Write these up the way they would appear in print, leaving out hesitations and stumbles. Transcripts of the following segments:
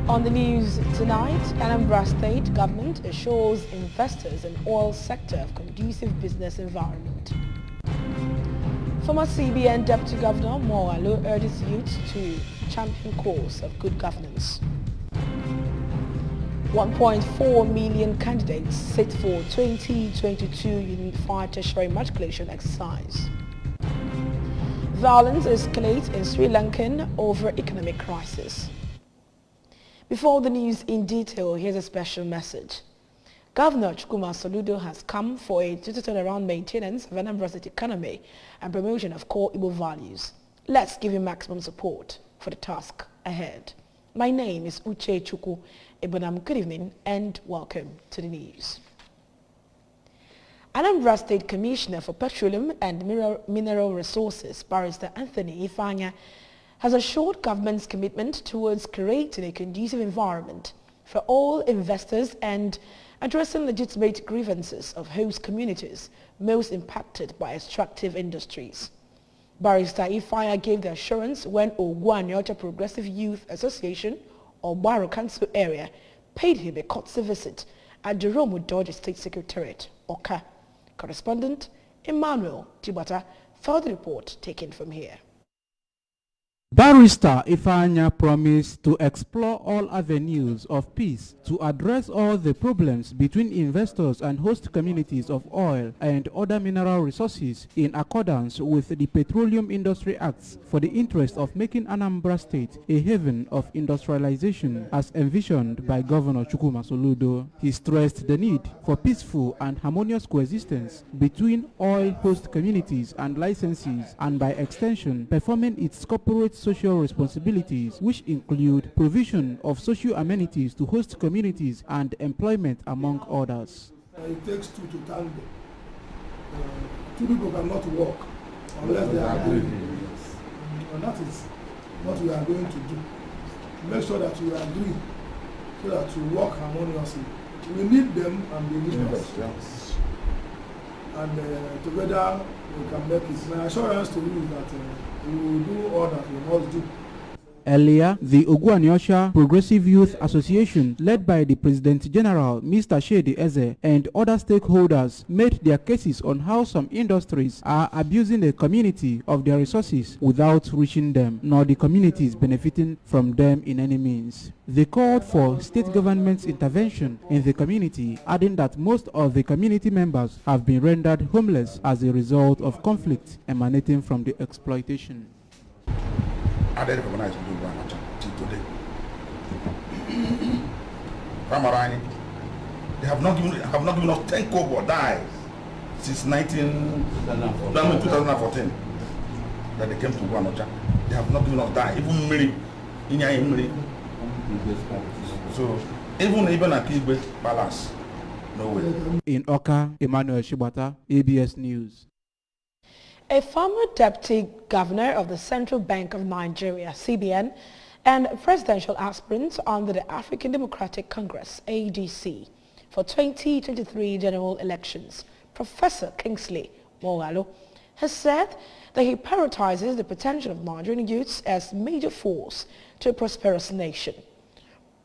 On the news tonight, Anambra State government assures investors in oil sector of conducive business environment. Former CBN Deputy Governor Moghalu urges youth to champion cause of good governance. 1.4 million candidates sit for 2022 Unified Tertiary Matriculation exercise. Violence escalates in Sri Lanka over economic crisis. Before the news in detail, here's a special message. Governor Chukwuma Soludo has come for a total turnaround maintenance of Anambra State economy and promotion of core Igbo values. Let's give him maximum support for the task ahead. My name is Uche Chukwu Ebonam. Good evening and welcome to the news. Anambra State Commissioner for Petroleum and Mineral Resources, Barrister Anthony Ifanya, has assured government's commitment towards creating a conducive environment for all investors and addressing legitimate grievances of host communities most impacted by extractive industries. Barrister Ifanya gave the assurance when Ogwuanyocha Progressive Youth Association, or Baro Council area, paid him a courtesy visit at Jerome Dodge State Secretariat, Oka. Correspondent Emmanuel Tibata for the report taken from here. Barrister Ifanya promised to explore all avenues of peace to address all the problems between investors and host communities of oil and other mineral resources in accordance with the Petroleum Industry Acts for the interest of making Anambra State a haven of industrialization as envisioned by Governor Chukwuma Soludo. He stressed the need for peaceful and harmonious coexistence between oil host communities and licensees, and by extension performing its corporate social responsibilities, which include provision of social amenities to host communities and employment, among others. It takes two to tango. Two people cannot work unless they are agreeing. And that is what we are going to do. Make sure that we agree so that we work harmoniously. We need them and they need us. Yes. And together we can make it. My assurance to you is that we will do all that we must do. Earlier, the Ogwuanyocha Progressive Youth Association, led by the President General, Mr. Shedi Eze, and other stakeholders, made their cases on how some industries are abusing the community of their resources without reaching them, nor the communities benefiting from them in any means. They called for state government's intervention in the community, adding that most of the community members have been rendered homeless as a result of conflict emanating from the exploitation. I didn't recognize to do one till today. Ramarani, they have not given us 10 kobo dies since 2014 that they came to Ogwuanyocha. They have not given us die. Even Miri, so even at Igwe Palace, no way. In Oka, Emmanuel Shibata, ABS News. A former deputy governor of the Central Bank of Nigeria, CBN, and presidential aspirant under the African Democratic Congress, ADC, for 2023 general elections, Professor Kingsley Moghalu, has said that he prioritizes the potential of Nigerian youths as major force to a prosperous nation.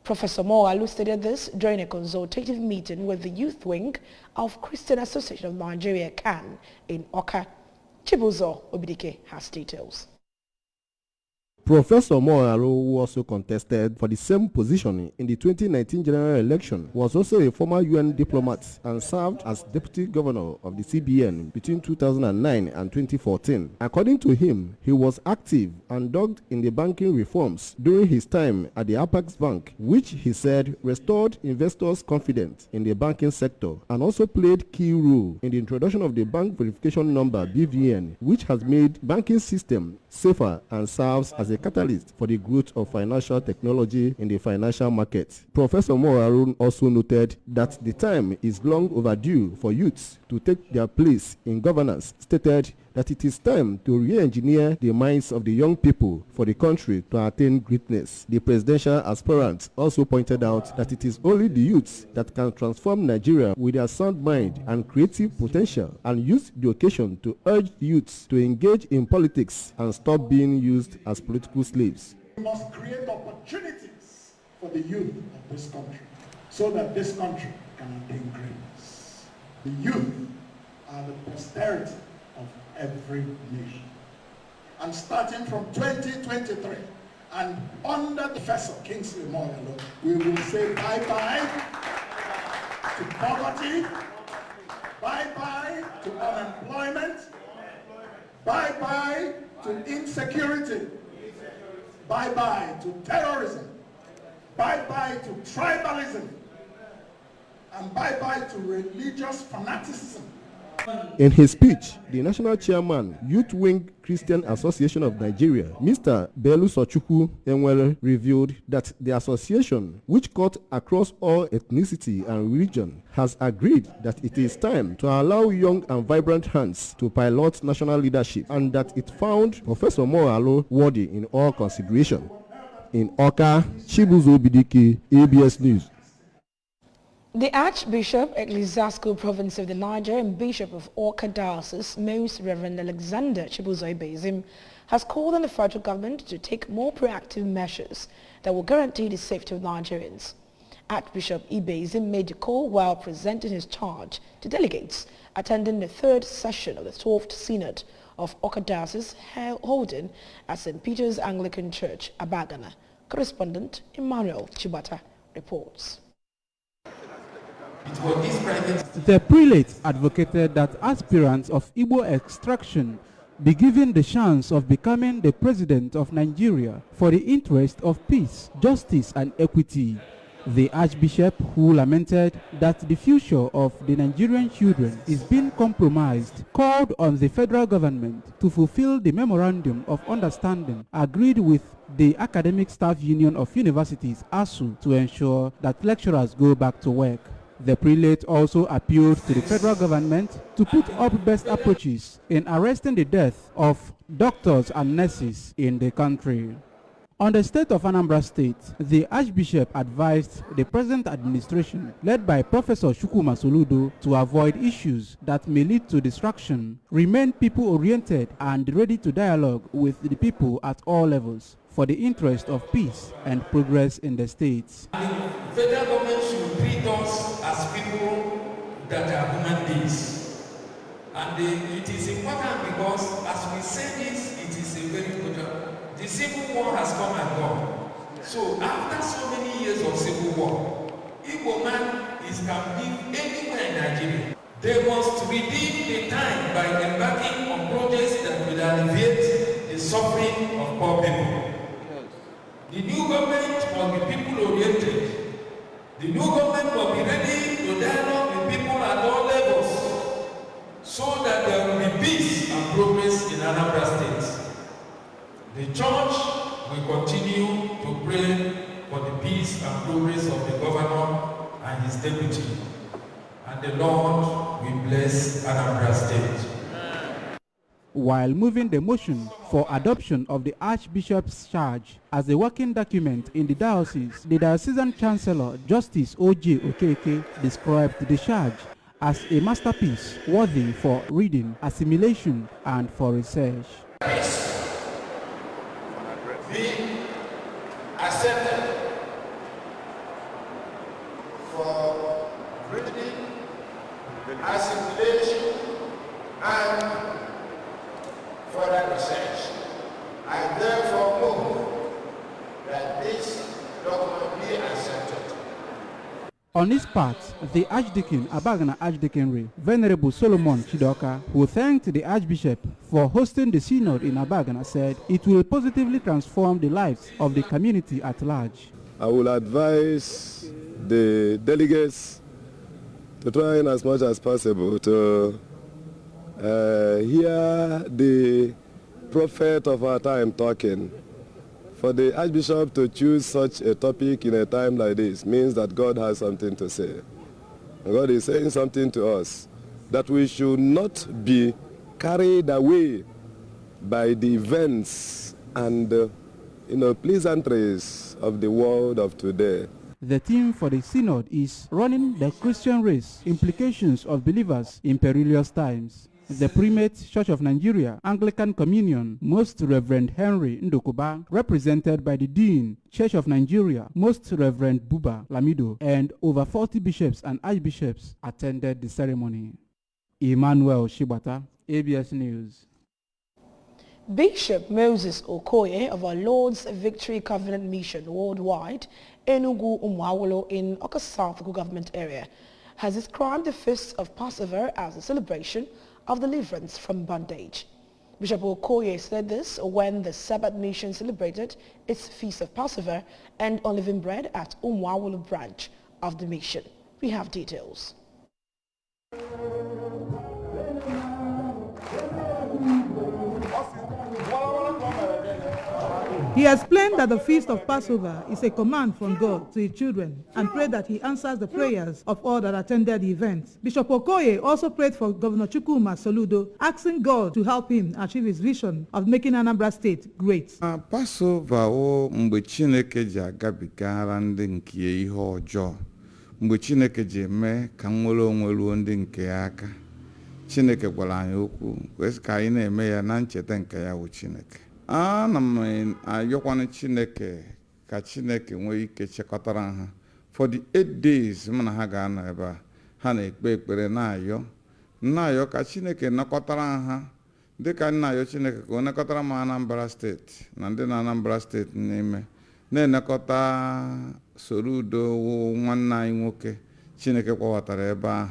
Professor Moghalu stated this during a consultative meeting with the youth wing of Christian Association of Nigeria, CAN, in Oka. Chibuzo Obidike has details. Professor Moghalu, who also contested for the same position in the 2019 general election, was also a former UN diplomat and served as deputy governor of the CBN between 2009 and 2014. According to him, he was active and dogged in the banking reforms during his time at the Apex Bank, which he said restored investors' confidence in the banking sector and also played key role in the introduction of the bank verification number (BVN), which has made banking system safer and serves as a catalyst for the growth of financial technology in the financial market. Professor Moghalu also noted that the time is long overdue for youths to take their place in governance, stated that it is time to re-engineer the minds of the young people for the country to attain greatness. The presidential aspirant also pointed out that it is only the youths that can transform Nigeria with their sound mind and creative potential, and used the occasion to urge the youths to engage in politics and stop being used as political slaves. We must create opportunities for the youth of this country, so that this country can attain greatness. The youth are the posterity of every nation. And starting from 2023, and under Professor Kingsley Moghalu, we will say bye-bye to poverty, bye-bye to unemployment, bye-bye to insecurity, bye-bye to terrorism, bye-bye to tribalism, and bye-bye to religious fanaticism. In his speech, the national chairman, Youth Wing Christian Association of Nigeria, Mr. Belu Sochukwu Enwere, revealed that the association, which cut across all ethnicity and religion, has agreed that it is time to allow young and vibrant hands to pilot national leadership, and that it found Professor Moghalu worthy in all consideration. In Awka, Chibuzo Bidiki, ABS News. The Archbishop, Ecclesiastical Province of the Niger and Bishop of Awka Diocese, Most Reverend Alexander Chibuzo Ibezim, has called on the federal government to take more proactive measures that will guarantee the safety of Nigerians. Archbishop Ibezim made the call while presenting his charge to delegates attending the third session of the 12th Synod of Awka Diocese holding at St. Peter's Anglican Church, Abagana. Correspondent Emmanuel Chibata reports. The prelate advocated that aspirants of Igbo extraction be given the chance of becoming the president of Nigeria for the interest of peace, justice and equity. The Archbishop, who lamented that the future of the Nigerian children is being compromised, called on the federal government to fulfill the Memorandum of Understanding agreed with the Academic Staff Union of Universities, ASU, to ensure that lecturers go back to work. The prelate also appealed to the federal government to put up best approaches in arresting the death of doctors and nurses in the country. On the state of Anambra State, the Archbishop advised the present administration, led by Professor Chukwuma Soludo, to avoid issues that may lead to distraction, remain people-oriented and ready to dialogue with the people at all levels for the interest of peace and progress in the states. The federal government should treat us as people that are human beings. And it is important because as we say this, it is a very important. The civil war has come and gone. So after so many years of civil war, Igbo man can live anywhere in Nigeria. They must redeem the time by embarking on projects that will alleviate the suffering of poor people. The new government must be people-oriented. The new government must be ready to dialogue with people at all levels so that there will be peace and progress in Anambra State. The church will continue to pray for the peace and progress of the governor and his deputy. And the Lord will bless Anambra State. While moving the motion for adoption of the Archbishop's charge as a working document in the diocese, the diocesan chancellor, Justice O.J. Okeke, described the charge as a masterpiece worthy for reading, assimilation, and for research. Be accepted for reading, assimilation, and further research. I therefore move that this document be accepted. On his part, the Archdeacon Abagana Archdeaconry, Venerable Solomon Chidoka, who thanked the Archbishop for hosting the synod in Abagana, said it will positively transform the lives of the community at large. I will advise the delegates to try as much as possible to hear the prophet of our time talking. For the Archbishop to choose such a topic in a time like this means that God has something to say. And God is saying something to us, that we should not be carried away by the events and pleasantries of the world of today. The theme for the synod is Running the Christian Race, Implications of Believers in Perilous Times. The Primate Church of Nigeria, Anglican Communion, Most Reverend Henry Ndokuba, represented by the Dean, Church of Nigeria, Most Reverend Buba Lamido, and over 40 bishops and archbishops attended the ceremony. Emmanuel Shibata, ABS News. Bishop Moses Okoye of Our Lord's Victory Covenant Mission Worldwide, Enugu Umuawolo in Oka South government area, has described the Feast of Passover as a celebration of deliverance from bondage. Bishop Okoye said this when the Sabbath Mission celebrated its Feast of Passover and Unleavened Bread at Umuawolo branch of the mission. We have details. He explained that the Feast of Passover is a command from God to his children and prayed that he answers the prayers of all that attended the event. Bishop Okoye also prayed for Governor Chukwuma Soludo, asking God to help him achieve his vision of making Anambra State great. Passover o mgbe Chineke ji agabigara ndị nke ihe ọjọọ, mgbe Chineke ji eme ka nwere onwe ruo ndị nke aka. Chineke gwara anyị okwu kwesị ka anyị na-eme ya na ncheta nke ya wụ Chineke. Ana m ayọkwana Chineke ka Chineke nwee ike chekọtara ha for the 8 days mana ha ga-anọ ebe a ha na-ekpe ekpere na-ayọ ka Chineke nakọtara ha dịka na-ayọ Chineke ka ọ nakọtara m Anambra steeti na ndị na Anambra steeti n'ime na-enekọta Soludo nwanne anyị nwoke Chineke kwawatara ebe ahụ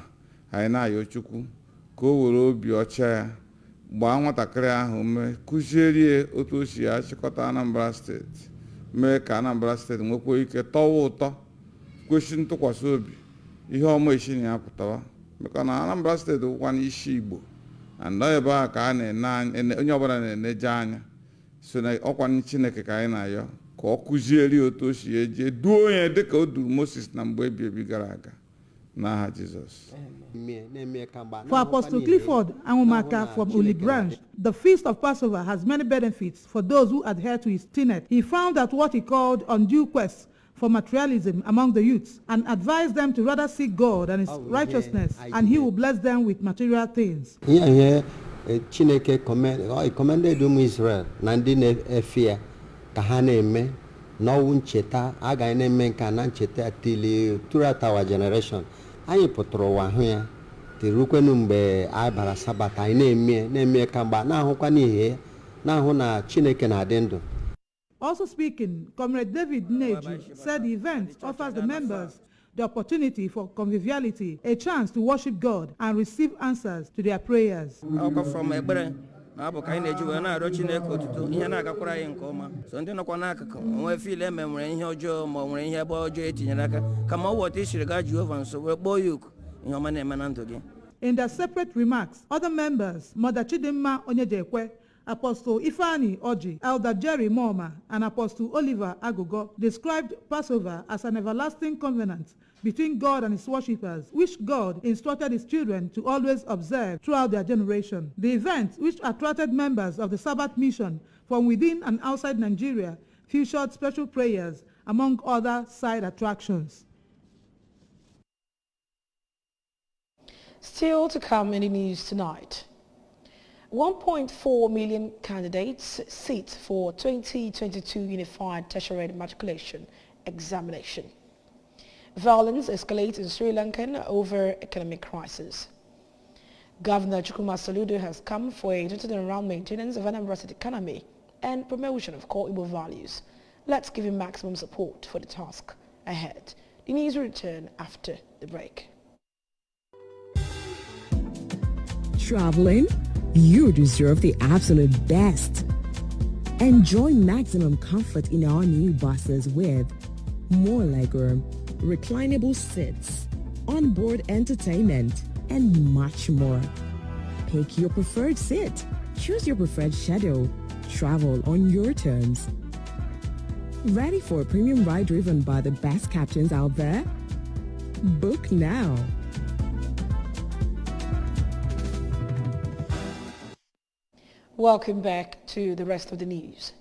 anyị na-ayọ Chukwu ka o were obi ọcha ya gbaa nwatakịrị ahụ mee kụzierie otu o si achịkọta Anambra steeti mee ka Anambra steeti nwekwa ike tọwa ụtọ kwesị ntụkwasị obi ihe ọma esi na ya pụtawa maka na Anambra steeti bụkwa n'isi Igbo and ebe a ka a na-ene onye ọbụla na-eneje anya so na ọkwa Chineke ka anyị na-ayọ ka ọ kụzierie otu o si eje duo onye dịka o duru Moses na mgbe ebi gara aga n'aha Jizọs. For Apostle Clifford Anwumaka from Uli Branch, the Feast of Passover has many benefits for those who adhere to his tenet. He found that what he called undue quest for materialism among the youths and advised them to rather seek God and his righteousness, and he will bless them with material things. Chineke commended Israel na ndị na-efe ka ha na-eme n'ọnwụ ncheta a ga-eme nke na ncheta tili throughout our generation. Anyị pụtara ụwa hụ ya terukwenu mgbe anyị bara Sabat anyị na-eme ka mgbe na-ahụkwa n'ihe na-ahụ na Chineke na-adị ndụ. Also speaking, Comrade David Neji said the event offers the members the opportunity for conviviality, a chance to worship God and receive answers to their prayers. Abụ ka anyị na-eji wee na-arịọ Chineke otuto ihe na-agakwara anyị nke ọma so ndị nọkwa n'akụkụ onwe file eme nwere ihe ọjọọ ma ọ nwere ihe ebe ọjọọ etinyere aka kama ọ wọta isiri gaa Jehova nso wee kpọọ ya oku ihe ọma na-eme na ndụ gị. In their separate remarks, other members, Mother Chidimma Onyejekwe, Apostle Ifani Oji, Elder Jerry Moma, and Apostle Oliver Agogo described Passover as an everlasting covenant between God and his worshippers, which God instructed his children to always observe throughout their generation. The event, which attracted members of the Sabbath Mission from within and outside Nigeria, featured special prayers, among other side attractions. Still to come in the news tonight. 1.4 million candidates sit for 2022 Unified Tertiary Matriculation Examination. Violence escalates in Sri Lanka over economic crisis. Governor Chukwuma Soludo has come for a turnaround maintenance of Anambra State economy and promotion of core Igbo values. Let's give him maximum support for the task ahead. The news will return after the break. Traveling? You deserve the absolute best. Enjoy maximum comfort in our new buses with more legroom, reclinable seats, onboard entertainment, and much more. Pick your preferred seat. Choose your preferred schedule. Travel on your terms. Ready for a premium ride driven by the best captains out there? Book now. Welcome back to the rest of the news.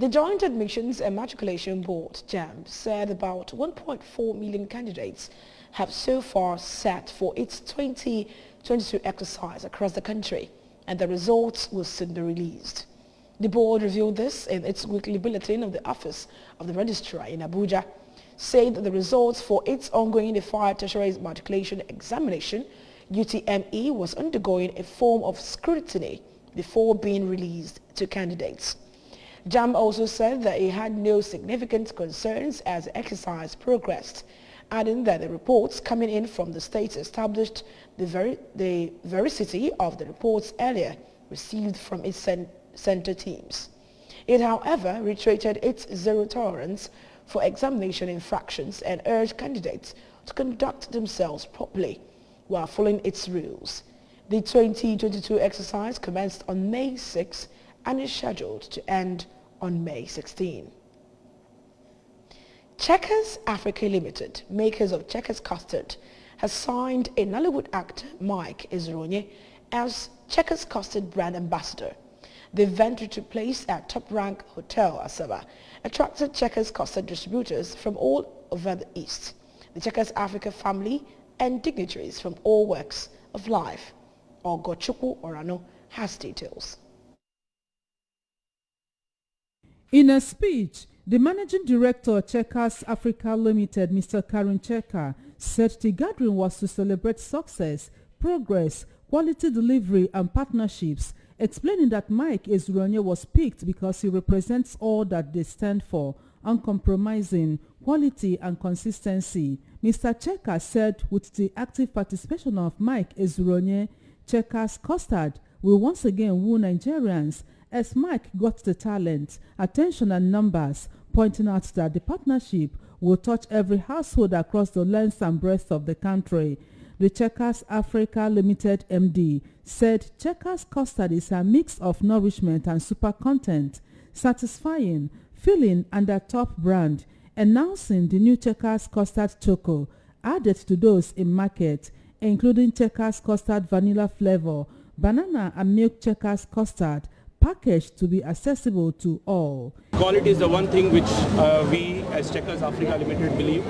The Joint Admissions and Matriculation Board, JAMB, said about 1.4 million candidates have so far sat for its 2022 exercise across the country, and the results will soon be released. The board revealed this in its weekly bulletin of the Office of the Registrar in Abuja, saying that the results for its ongoing Unified Tertiary Matriculation Examination, UTME, was undergoing a form of scrutiny before being released to candidates. JAMB also said that it had no significant concerns as the exercise progressed, adding that the reports coming in from the states established the veracity of the reports earlier received from its center teams. It, however, reiterated its zero tolerance for examination infractions and urged candidates to conduct themselves properly while following its rules. The 2022 exercise commenced on May 6 and is scheduled to end on May 16. Checkers Africa Limited, makers of Checkers Custard, has signed a Nollywood actor, Mike Ezuronye, as Checkers Custard brand ambassador. The event, which took place at Top Rank Hotel, Asaba, attracted Checkers Custard distributors from all over the East, the Checkers Africa family, and dignitaries from all walks of life. Ogochukwu Orano has details. In a speech, the Managing Director of Checkers Africa Limited, Mr. Karim Checker, said the gathering was to celebrate success, progress, quality delivery and partnerships, explaining that Mike Ezuronye was picked because he represents all that they stand for: uncompromising, quality and consistency. Mr. Checker said with the active participation of Mike Ezuronye, Checkers Custard will once again woo Nigerians, as Mike got the talent, attention and numbers, pointing out that the partnership will touch every household across the length and breadth of the country. The Checkers Africa Limited MD said Checkers Custard is a mix of nourishment and super content, satisfying, filling and a top brand, announcing the new Checkers Custard Choco added to those in market, including Checkers Custard Vanilla Flavor, banana and milk Checkers Custard, packaged to be accessible to all. Quality is the one thing which we as Checkers Africa Limited believe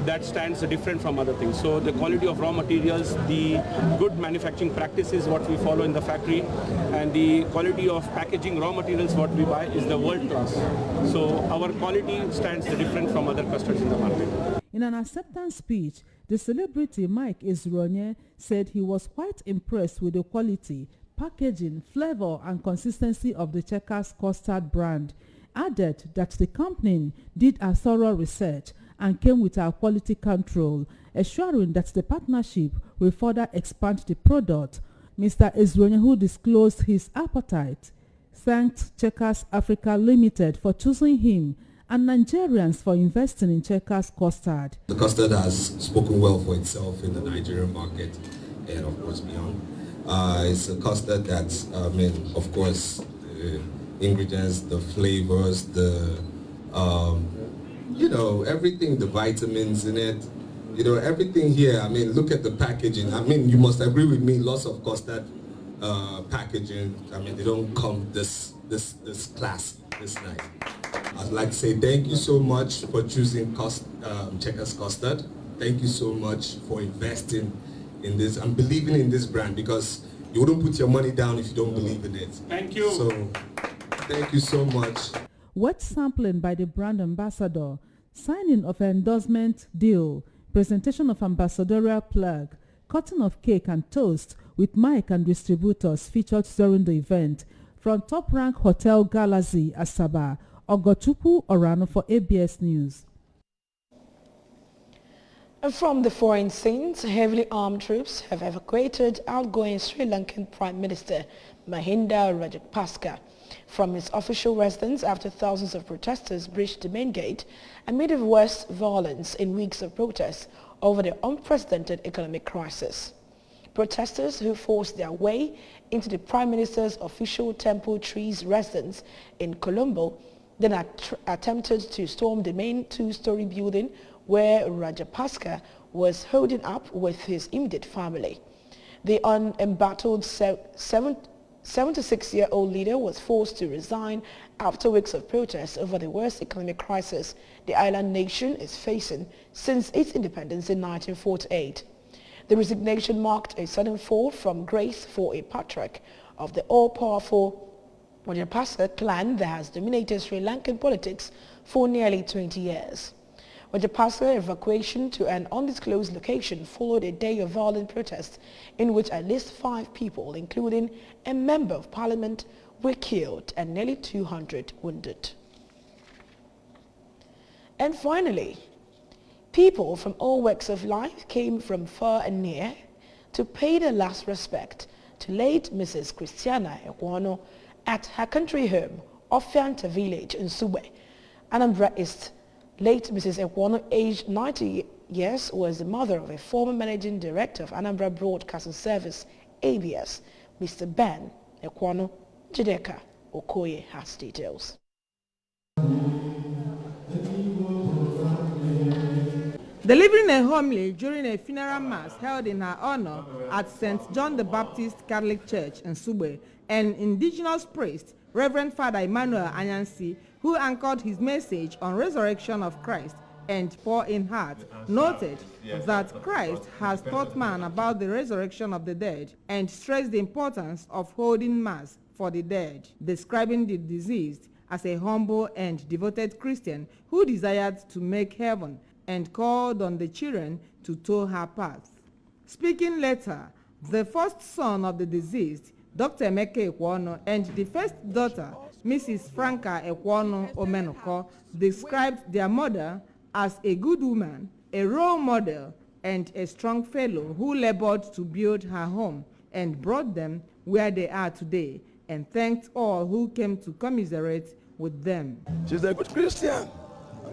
that stands different from other things. So the quality of raw materials, the good manufacturing practices what we follow in the factory, and the quality of packaging raw materials what we buy is the world class. So our quality stands different from other custards in the market. In an acceptance speech, the celebrity Mike Ezuronye said he was quite impressed with the quality, packaging, flavor and consistency of the Checkers Custard brand, added that the company did a thorough research and came with a quality control, assuring that the partnership will further expand the product. Mr. Ezuronye, who disclosed his appetite, thanked Checkers Africa Limited for choosing him and Nigerians for investing in Checkers Custard. The custard has spoken well for itself in the Nigerian market and of course beyond. It's a custard that's, of course, the ingredients, the flavors, the, everything, the vitamins in it, everything here. Look at the packaging. You must agree with me, lots of custard packaging, they don't come this class, this nice. I'd like to say thank you so much for choosing Checkers Custard. Thank you so much for investing in this and believing in this brand, because you wouldn't put your money down if you don't believe in it. Thank you. So thank you so much. Wet sampling by the brand ambassador, signing of an endorsement deal, presentation of ambassadorial plug, cutting of cake and toast with mic and distributors featured during the event. From Top Rank Hotel Galaxy, Asaba, Ogochukwu Orano for ABS News. And from the foreign scenes, heavily armed troops have evacuated outgoing Sri Lankan Prime Minister Mahinda Rajapaksa from his official residence after thousands of protesters breached the main gate amid of worst violence in weeks of protests over the unprecedented economic crisis. Protesters who forced their way into the Prime Minister's official Temple Trees residence in Colombo then attempted to storm the main two-story building where Rajapaksa was holding up with his immediate family. The unembattled 76-year-old leader was forced to resign after weeks of protests over the worst economic crisis the island nation is facing since its independence in 1948. The resignation marked a sudden fall from grace for a patriarch of the all-powerful Rajapaksa clan that has dominated Sri Lankan politics for nearly 20 years. Rajapaksa evacuation to an undisclosed location followed a day of violent protests in which at least 5 people, including a member of parliament, were killed and nearly 200 wounded. And finally, people from all walks of life came from far and near to pay their last respect to late Mrs. Christiana Ekwono at her country home of Fianta village in Sube, Anambra East. Late Mrs. Ekwono, aged 90 years, was the mother of a former managing director of Anambra Broadcasting Service, ABS, Mr. Ben Ekwono. Jideka Okoye has details. Delivering a homily during a funeral mass held in her honor at St. John the Baptist Catholic Church in Sube, an indigenous priest, Reverend Father Emmanuel Anyansi, who anchored his message on resurrection of Christ and poor in heart, noted that Christ has taught man about the resurrection of the dead and stressed the importance of holding mass for the dead, describing the deceased as a humble and devoted Christian who desired to make heaven and called on the children to tow her path. Speaking later, the first son of the deceased, Dr. Emeka Ekwono, and the first daughter, Mrs. Franca Ekwono Omenoko, described their mother as a good woman, a role model, and a strong fellow who labored to build her home and brought them where they are today, and thanked all who came to commiserate with them. She's a good Christian.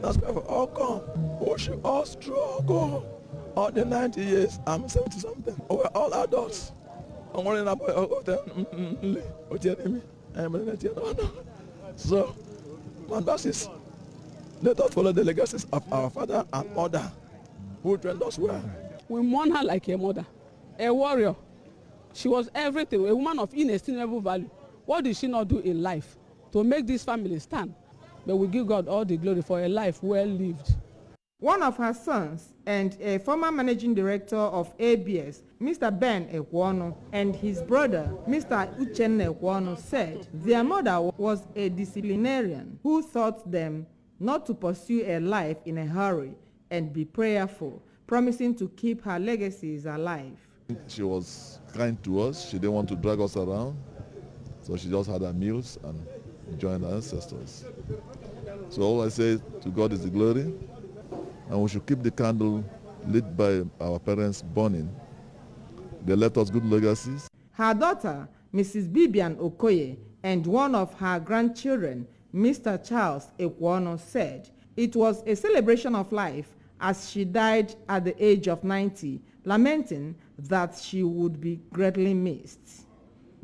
That's why we all come. We should all struggle. All the 90 years, I'm 70 something. We're all adults. I'm worrying about them. So, my basis, let us follow the legacies of our father and mother who trained us well. We mourn her like a mother, a warrior. She was everything, a woman of inestimable value. What did she not do in life to make this family stand? But we give God all the glory for a life well lived. One of her sons and a former managing director of ABS, Mr. Ben Ekwono, and his brother, Mr. Uchenna Ekwono, said their mother was a disciplinarian who taught them not to pursue a life in a hurry and be prayerful, promising to keep her legacies alive. She was kind to us. She didn't want to drag us around, so she just had her meals and joined our ancestors. So all I say, to God is the glory, and we should keep the candle lit by our parents burning. They left us good legacies. Her daughter, Mrs. Bibian Okoye, and one of her grandchildren, Mr. Charles Ekwono, said it was a celebration of life as she died at the age of 90, lamenting that she would be greatly missed.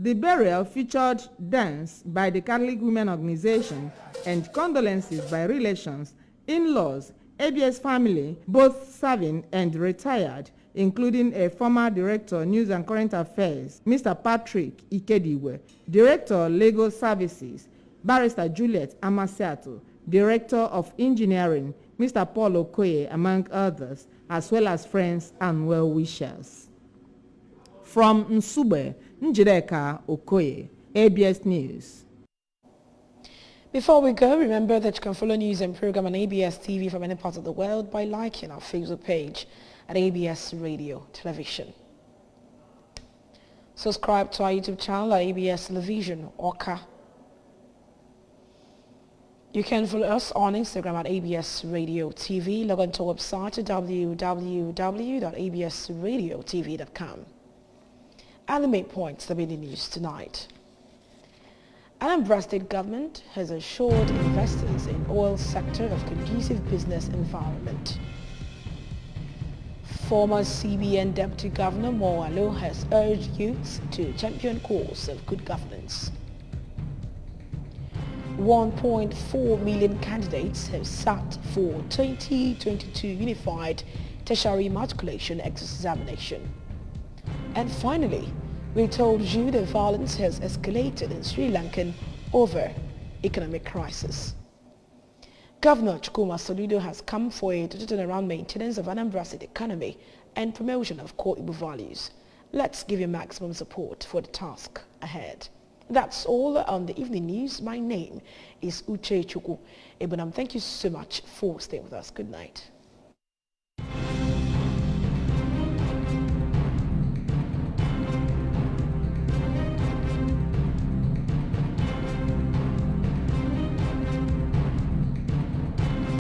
The burial featured dance by the Catholic Women Organization and condolences by relations, in-laws, ABS family, both serving and retired, including a former director, News and Current Affairs, Mr. Patrick Ikediwe, Director, Legal Services, Barrister Juliet Amasiato, Director of Engineering, Mr. Paul Okoye, among others, as well as friends and well-wishers. From Nsube, Njideka Okoye, ABS News. Before we go, remember that you can follow news and program on ABS TV from any part of the world by liking our Facebook page at ABS Radio Television. Subscribe to our YouTube channel at ABS Television, Oka. You can follow us on Instagram at ABS Radio TV. Log on to our website at www.absradiotv.com. And the main points that made the news tonight. Anambra State Government has assured investors in oil sector of conducive business environment. Former CBN Deputy Governor Mo has urged youths to champion cause of good governance. 1.4 million candidates have sat for 2022 Unified Tertiary Matriculation Examination. And finally, We told you that violence has escalated in Sri Lanka over economic crisis. Governor Chukwuma Soludo has come forward to turn around maintenance of Anambra State economy and promotion of core Igbo values. Let's give you maximum support for the task ahead. That's all on the evening news. My name is Uche Chukwu. Ebonam, thank you so much for staying with us. Good night.